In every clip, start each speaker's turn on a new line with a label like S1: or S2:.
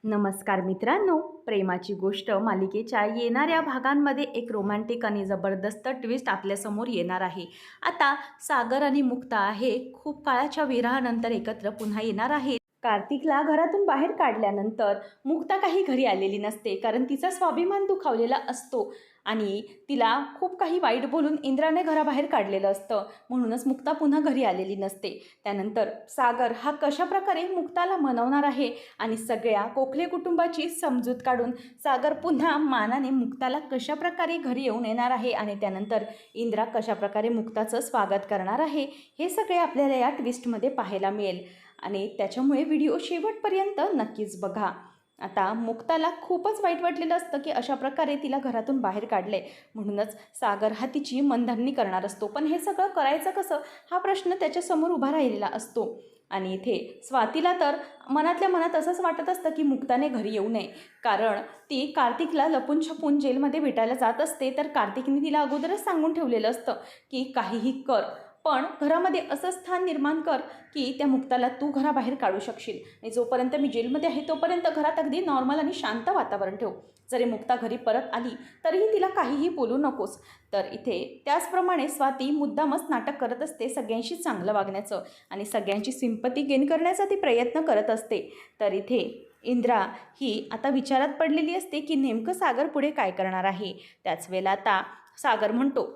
S1: नमस्कार मित्रांनो, प्रेमाची गोष्ट मालिकेच्या येणाऱ्या भागांमध्ये एक रोमॅन्टिक आणि जबरदस्त ट्विस्ट आपल्यासमोर येणार आहे. आता सागर आणि मुक्ता हे खूप काळाच्या विरहानंतर एकत्र पुन्हा येणार आहेत. कार्तिकला घरातून बाहेर काढल्यानंतर मुक्ता काही घरी आलेली नसते, कारण तिचा स्वाभिमान दुखावलेला असतो आणि तिला खूप काही वाईट बोलून इंद्राने घराबाहेर काढलेलं असतं. म्हणूनच मुक्ता पुन्हा घरी आलेली नसते. त्यानंतर सागर हा कशाप्रकारे मुक्ताला मनवणार आहे आणि सगळ्या कोखले कुटुंबाची समजूत काढून सागर पुन्हा मानाने मुक्ताला कशाप्रकारे घरी येऊन येणार आहे आणि त्यानंतर इंद्रा कशाप्रकारे मुक्ताचं स्वागत करणार आहे, हे सगळे आपल्याला या ट्विस्टमध्ये पाहायला मिळेल आणि त्याच्यामुळे व्हिडिओ शेवटपर्यंत नक्कीच बघा. आता मुक्ताला खूपच वाईट वाटलेलं असतं की अशा प्रकारे तिला घरातून बाहेर काढले, म्हणूनच सागर हा तिची मनधरणी करणार असतो. पण हे सगळं करायचं कसं, हा प्रश्न त्याच्यासमोर उभा राहिलेला असतो. आणि इथे स्वातीला तर मनातल्या मनात असंच वाटत असतं की मुक्ताने घरी येऊ नये, कारण ती कार्तिकला लपून छपून जेलमध्ये भेटायला जात असते. तर कार्तिकने तिला अगोदरच सांगून ठेवलेलं असतं की काहीही कर, पण घरामध्ये असं स्थान निर्माण कर की त्या मुक्ताला तू घराबाहेर काढू शकशील आणि जोपर्यंत मी जेलमध्ये आहे तोपर्यंत घरात अगदी नॉर्मल आणि शांत वातावरण ठेव. जरी मुक्ता घरी परत आली तरीही तिला काहीही बोलू नकोस. तर इथे त्याचप्रमाणे स्वाती मुद्दामच नाटक करत असते सगळ्यांशी चांगलं वागण्याचं आणि सगळ्यांची सिंपती गेन करण्याचा ती प्रयत्न करत असते. तर इथे इंद्रा ही आता विचारात पडलेली असते की नेमकं सागर पुढे काय करणार आहे. त्याच वेळेला आता सागर म्हणतो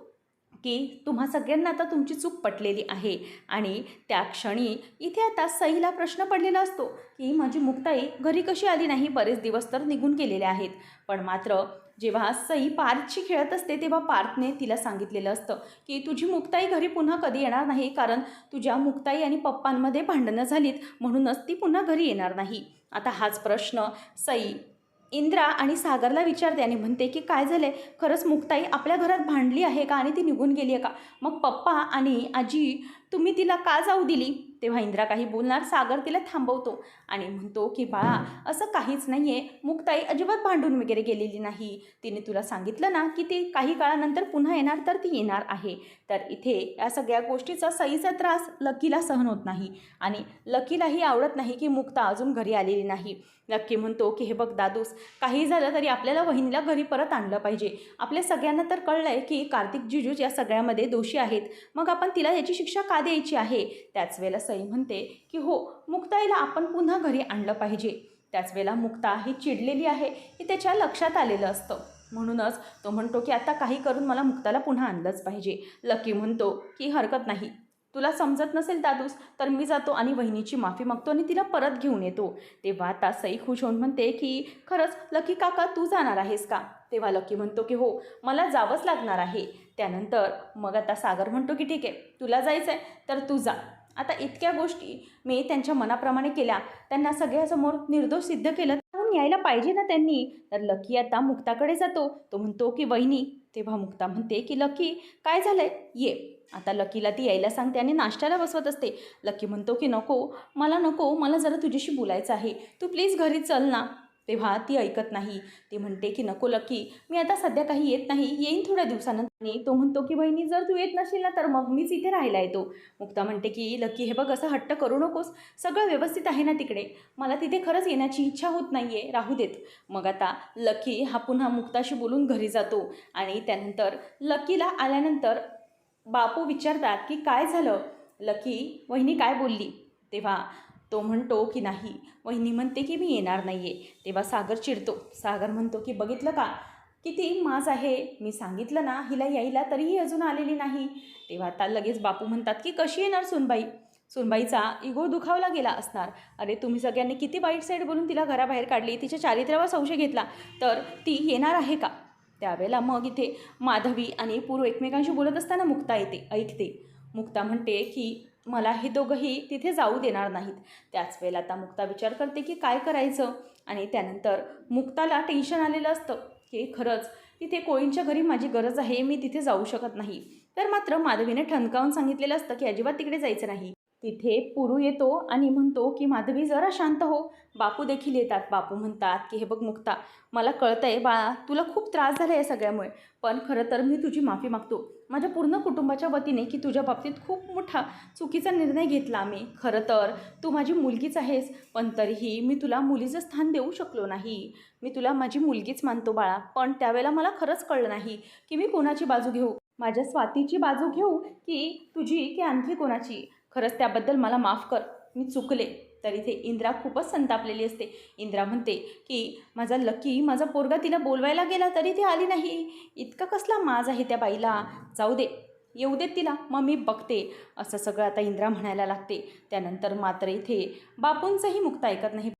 S1: की तुम्हा सगळ्यांना आता तुमची चूक पटलेली आहे आणि त्या क्षणी इथे आता सईला प्रश्न पडलेला असतो की माझी मुक्ताई घरी कशी आली नाही, बरेच दिवस तर निघून गेलेले आहेत. पण मात्र जेव्हा सई पार्थशी खेळत असते तेव्हा पार्थने तिला सांगितलेलं असतं की तुझी मुक्ताई घरी पुन्हा कधी येणार नाही, कारण तुझ्या मुक्ताई आणि पप्पांमध्ये भांडणं झालीत, म्हणूनच ती पुन्हा घरी येणार नाही. आता हाच प्रश्न सई इंद्रा आणि सागरला विचारते आणि म्हणते की काय झाले, खरंच मुक्ताई आपल्या घरात भांडली आहे का आणि ती निघून गेली आहे का? मग पप्पा आणि आजी तुम्ही तिला का जाऊ दिली? तेव्हा इंद्रा काही बोलणार, सागर तिला थांबवतो आणि म्हणतो की बाळा असं काहीच नाही आहे, मुक्ताई अजिबात भांडून वगैरे गेलेली नाही. तिने तुला सांगितलं ना की ती काही काळानंतर पुन्हा येणार, तर ती येणार आहे. तर इथे या सगळ्या गोष्टीचा सईचा त्रास लकीला सहन होत नाही आणि लकीलाही आवडत नाही की मुक्ता अजून घरी आलेली नाही. लकी म्हणतो की हे बघ दादूस, काही झालं तरी आपल्याला वहिनीला घरी परत आणलं पाहिजे. आपल्या सगळ्यांना तर कळलं आहे की कार्तिक जिजूज या सगळ्यामध्ये दोषी आहेत, मग आपण तिला याची शिक्षा का द्यायची आहे? त्याच वेळेला सई म्हणते की हो, मुक्ताईला आपण पुन्हा घरी आणलं पाहिजे. त्याच वेळेला मुक्ता ही चिडलेली आहे हे त्याच्या लक्षात आलेलं असतं, म्हणूनच तो म्हणतो की आता काही करून मला मुक्ताला पुन्हा आणलंच पाहिजे. लकी म्हणतो की हरकत नाही, तुला समजत नसेल दादूस तर मी जातो आणि वहिनीची माफी मागतो आणि तिला परत घेऊन येतो. तेव्हा आता सई खुश होऊन म्हणते की खरंच लकी काका तू जाणार आहेस का? तेव्हा लकी म्हणतो की हो, मला जावंच लागणार आहे. त्यानंतर मग आता सागर म्हणतो की ठीक आहे, तुला जायचं आहे तर तू जा. आता इतक्या गोष्टी मी त्यांच्या मनाप्रमाणे केल्या, त्यांना सगळ्यासमोर निर्दोष सिद्ध केलं, म्हणून यायला पाहिजे ना त्यांनी. तर लकी आता मुक्ताकडे जातो, तो म्हणतो की वहिनी. तेव्हा मुक्ता म्हणते की लकी काय झालंय, ये. आता लकीला ती यायला सांगते आणि नाश्त्याला बसवत असते. लकी म्हणतो की नको, मला नको, मला जरा तुझ्याशी बोलायचं आहे, तू प्लीज घरी चल ना. तेव्हा ती ऐकत नाही. ती म्हणते की नको लकी, मी आता सध्या काही येत नाही, येईन थोड्या दिवसानंतर. आणि तो म्हणतो की वहिनी जर तू येत नसेल ना तर मग मीच इथे राहायला येतो. मुक्ता म्हणते की लकी हे बघ, असं हट्ट करू नकोस, सगळं व्यवस्थित आहे ना तिकडे, मला तिथे खरंच येण्याची इच्छा होत नाही आहे, राहू देत. मग आता लकी हा पुन्हा मुक्ताशी बोलून घरी जातो आणि त्यानंतर लकीला आल्यानंतर बापू विचारतात की काय झालं लकी, वहिनी काय बोलली? तेव्हा तो म्हणतो की नाही, वहिनी म्हणते की मी येणार नाही आहे. तेव्हा सागर चिडतो. सागर म्हणतो की बघितलं का किती माज आहे, मी सांगितलं ना हिला यायला तरीही अजून आलेली नाही. तेव्हा आता लगेच बापू म्हणतात की कशी येणार सुनबाई, सुनबाईचा इगो दुखावला गेला असणार. अरे तुम्ही सगळ्यांनी किती वाईट साईड बोलून तिला घराबाहेर काढली, तिच्या चारित्र्यावर संशय घेतला, तर ती येणार आहे का? त्यावेळेला मग इथे माधवी आणि पूर्व एकमेकांशी बोलत असताना मुक्ता येते, ऐकते. मुक्ता म्हणते की मला हे दोघंही तिथे जाऊ देणार नाहीत. त्याच वेळेला आता मुक्ता विचार करते की काय करायचं आणि त्यानंतर मुक्ताला टेन्शन आलेलं असतं की खरंच तिथे कोळींच्या घरी माझी गरज आहे, मी तिथे जाऊ शकत नाही. तर मात्र माधवीने ठणकावून सांगितलेलं असतं की अजिबात तिकडे जायचं नाही. तिथे पुरू येतो आणि म्हणतो की माधवी जरा शांत हो. बापू देखील येतात. बापू म्हणतात की हे बघ मुक्ता, मला कळतंय बाळा, तुला खूप त्रास झाला या सगळ्यामुळे, पण खरं तर मी तुझी माफी मागतो माझ्या पूर्ण कुटुंबाच्या वतीने की तुझ्या बाबतीत खूप मोठा चुकीचा निर्णय घेतला आम्ही. खरं तर तू माझी मुलगीच आहेस, पण तरीही मी तुला मुलीचं स्थान देऊ शकलो नाही. मी तुला माझी मुलगीच मानतो बाळा, पण त्यावेळेला मला खरंच कळलं नाही की मी कोणाची बाजू घेऊ, माझ्या स्वातीची बाजू घेऊ की तुझी की आणखी कोणाची. खरंच त्याबद्दल मला माफ कर, मी चुकले. तरी ते इंद्रा खूपच संतापलेली असते. इंद्रा म्हणते की माझा लकी, माझा पोरगा तिला बोलवायला गेला तरी ती आली नाही. इतका कसला माज आहे त्या बाईला. जाऊ दे, येऊ देत तिला, मग मी बघते. असं सगळं आता इंद्रा म्हणायला लागते. त्यानंतर मात्र इथे बापूंचंही मुक्ता ऐकत नाही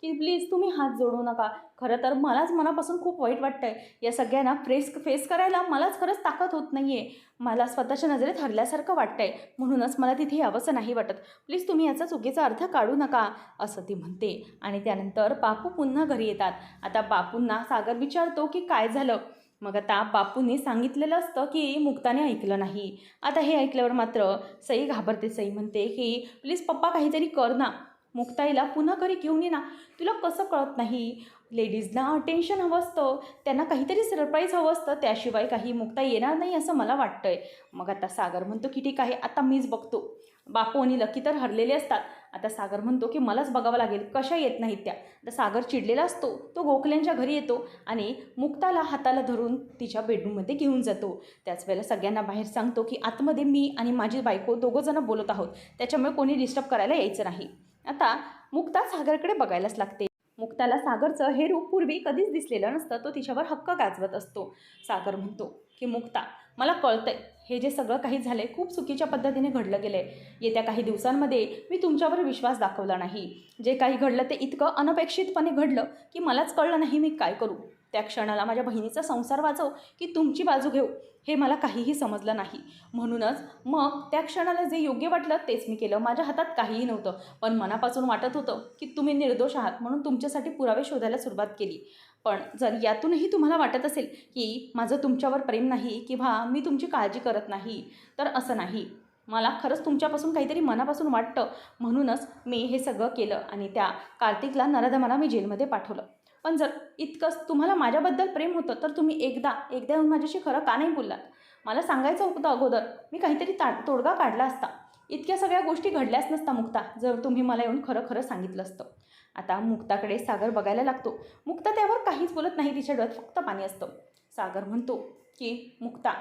S1: की प्लीज तुम्ही हात जोडू नका. खरं तर मलाच मनापासून खूप वाईट वाटतंय. या सगळ्यांना फेस करायला मलाच खरंच ताकद होत नाही आहे. मला स्वतःच्या नजरेत हरल्यासारखं वाटतंय, म्हणूनच मला तिथे यावंसं नाही वाटत. प्लीज तुम्ही याचा चुकीचा अर्थ काढू नका, असं ती म्हणते. आणि त्यानंतर बापू पुन्हा घरी येतात. आता बापूंना सागर विचारतो की काय झालं. मग आता बापूंनी सांगितलेलं असतं की मुक्ताने ऐकलं नाही. आता हे ऐकल्यावर मात्र सई घाबरते. सई म्हणते की प्लीज पप्पा काहीतरी कर ना, मुक्ताईला पुन्हा घरी घेऊन ये ना. तुला कसं कळत नाही, लेडीजना अटेन्शन हवं असतं, त्यांना काहीतरी सरप्राईज हवं असतं, त्याशिवाय काही मुक्ता येणार नाही असं मला वाटतंय. मग आता सागर म्हणतो की ठीक आहे, आता मीच बघतो. बापू आणि लकी तर हरलेले असतात. आता सागर म्हणतो की मलाच बघावं लागेल, कशा येत नाहीत त्या. आता सागर चिडलेला असतो. तो गोखल्यांच्या घरी येतो आणि मुक्ताला हाताला धरून तिच्या बेडरूममध्ये घेऊन जातो. त्याच वेळेला सगळ्यांना बाहेर सांगतो की आतमध्ये मी आणि माझी बायको दोघंजणं बोलत आहोत, त्याच्यामुळे कोणी डिस्टर्ब करायला यायचं नाही. आता मुक्ता सागरकडे बघायलाच लागते. मुक्ताला सागरचं हे रूप पूर्वी कधीच दिसलेलं नसतं. तो तिच्यावर हक्क गाजवत असतो. सागर म्हणतो की मुक्ता, मला कळतंय हे जे सगळं काही झालं आहे खूप चुकीच्या पद्धतीने घडलं गेलं आहे. येत्या काही दिवसांमध्ये मी तुमच्यावर विश्वास दाखवला नाही. जे काही घडलं ते इतकं अनपेक्षितपणे घडलं की मलाच कळलं नाही मी काय करू. त्या क्षणाला माझ्या बहिणीचा संसार वाचव की तुमची बाजू घेऊ हे मला काहीही समजलं नाही. म्हणूनच मग त्या क्षणाला जे योग्य वाटलं तेच मी केलं. माझ्या हातात काहीही नव्हतं, पण मनापासून वाटत होतं की तुम्ही निर्दोष आहात, म्हणून तुमच्यासाठी पुरावे शोधायला सुरुवात केली. पण जर यातूनही तुम्हाला वाटत असेल की माझं तुमच्यावर प्रेम नाही किंवा मी तुमची काळजी करत नाही, तर असं नाही. मला खरंच तुमच्यापासून काहीतरी मनापासून वाटतं, म्हणूनच मी हे सगळं केलं आणि त्या कार्तिकला नराधमाला मी जेलमध्ये पाठवलं. पण जर इतकंच तुम्हाला माझ्याबद्दल प्रेम होतं तर तुम्ही एकदा येऊन माझ्याशी खरं का नाही बोललात. मला सांगायचं होतं अगोदर, मी काहीतरी तोडगा काढला असता. इतक्या सगळ्या गोष्टी घडल्याच नसता मुक्ता, जर तुम्ही मला येऊन खरं खरं सांगितलं असतं. आता मुक्ताकडे सागर बघायला लागतो. मुक्ता त्यावर काहीच बोलत नाही, तिच्या डोळ्यात फक्त पाणी असतं. सागर म्हणतो की मुक्ता,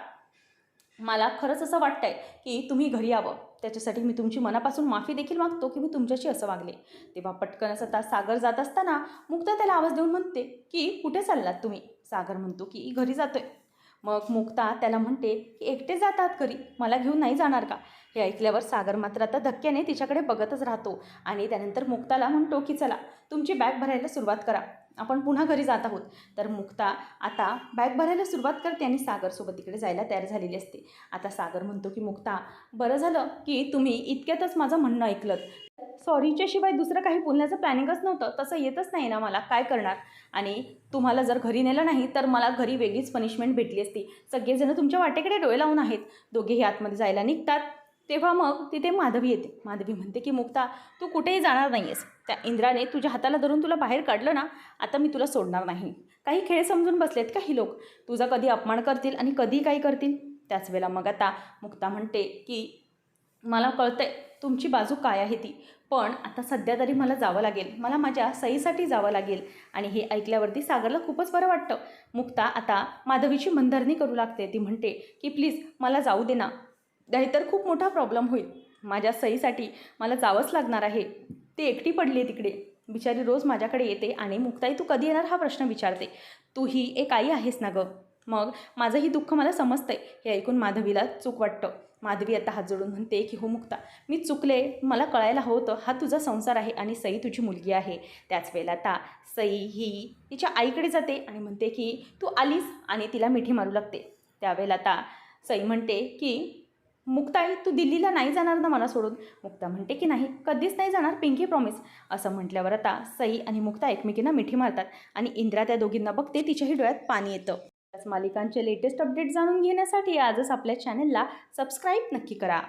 S1: मला खरंच असं वाटतंय की तुम्ही घरी यावं. त्याच्यासाठी मी तुमची मनापासून माफी देखील मागतो की मी तुमच्याशी असं वागले. तेव्हा पटकनच आता सागर जात असताना मुक्ता त्याला आवाज देऊन म्हणते की कुठे चाललात तुम्ही. सागर म्हणतो की घरी जातोय. मग मुक्ता त्याला म्हणते की एकटे जातात घरी, मला घेऊन नाही जाणार का. हे ऐकल्यावर सागर मात्र आता धक्क्याने तिच्याकडे बघतच राहतो आणि त्यानंतर मुक्ताला म्हणतो की चला तुमची बॅग भरायला सुरुवात करा, आपण पुन्हा घरी जात आहोत. तर मुक्ता आता बॅग भरायला सुरुवात करते आणि सागरसोबत तिकडे जायला तयार झालेली असते. आता सागर म्हणतो की मुक्ता, बरं झालं की तुम्ही इतक्यातच माझं म्हणणं ऐकलं. सॉरीच्या शिवाय दुसरं काही बोलण्याचं प्लॅनिंगच नव्हतं. तसं येतच नाही ना मला, काय करणार. आणि तुम्हाला जर घरी नेलं नाही तर मला घरी वेगळीच पनिशमेंट भेटली असती. सगळेजण तुमच्या वाटेकडे डोळे लावून आहेत. दोघेही आतमध्ये जायला निघतात. तेव्हा मग तिथे माधवी येते. माधवी म्हणते की मुक्ता, तू कुठेही जाणार नाही आहेस. त्या इंद्राने तुझ्या हाताला धरून तुला बाहेर काढलं ना, आता मी तुला सोडणार नाही. काही खेळ समजून बसलेत का ही लोक, तुझा कधी अपमान करतील आणि कधी काही करतील. त्याच वेळेला मग आता मुक्ता म्हणते की मला कळतंय तुमची बाजू काय आहे ती, पण आता सध्या तरी मला जावं लागेल, मला माझ्या सईसाठी जावं लागेल. आणि हे ऐकल्यावरती सागरला खूपच बरं वाटतं. मुक्ता आता माधवीची मनधरणी करू लागते. ती म्हणते की प्लीज मला जाऊ दे ना, नाहीतर खूप मोठा प्रॉब्लेम होईल. माझ्या सईसाठी मला जावंच लागणार आहे. ती एकटी पडली आहे तिकडे, बिचारी रोज माझ्याकडे येते आणि मुक्ताई तू कधी येणार हा प्रश्न विचारते. तू ही एक आई आहेस ना गं. मग माझंही दुःख मला समजतंय. हे ऐकून माधवीला चूक वाटतं. माधवी आता हात जोडून म्हणते की हो मुक्ता, मी चुकले, मला कळायला हवं होतं, हा तुझा संसार आहे आणि सई तुझी मुलगी आहे. त्याच वेळेला आता सई ही तिच्या आईकडे जाते आणि म्हणते की तू आलीस आणि तिला मिठी मारू लागते. त्यावेळेला आता सई म्हणते की मुक्ताई, तू दिल्लीला नाही जाणार ना मला सोडून. मुक्ता म्हणते की नाही, कधीच नाही जाणार, पिंकी प्रॉमिस. असं म्हटल्यावर आता सई आणि मुक्ता एकमेकींना मिठी मारतात आणि इंद्रा त्या दोघींना बघते, तिच्याही डोळ्यात पाणी येतं. त्याच मालिकांचे लेटेस्ट अपडेट जाणून घेण्यासाठी आजच आपल्या चॅनलला सबस्क्राईब नक्की करा.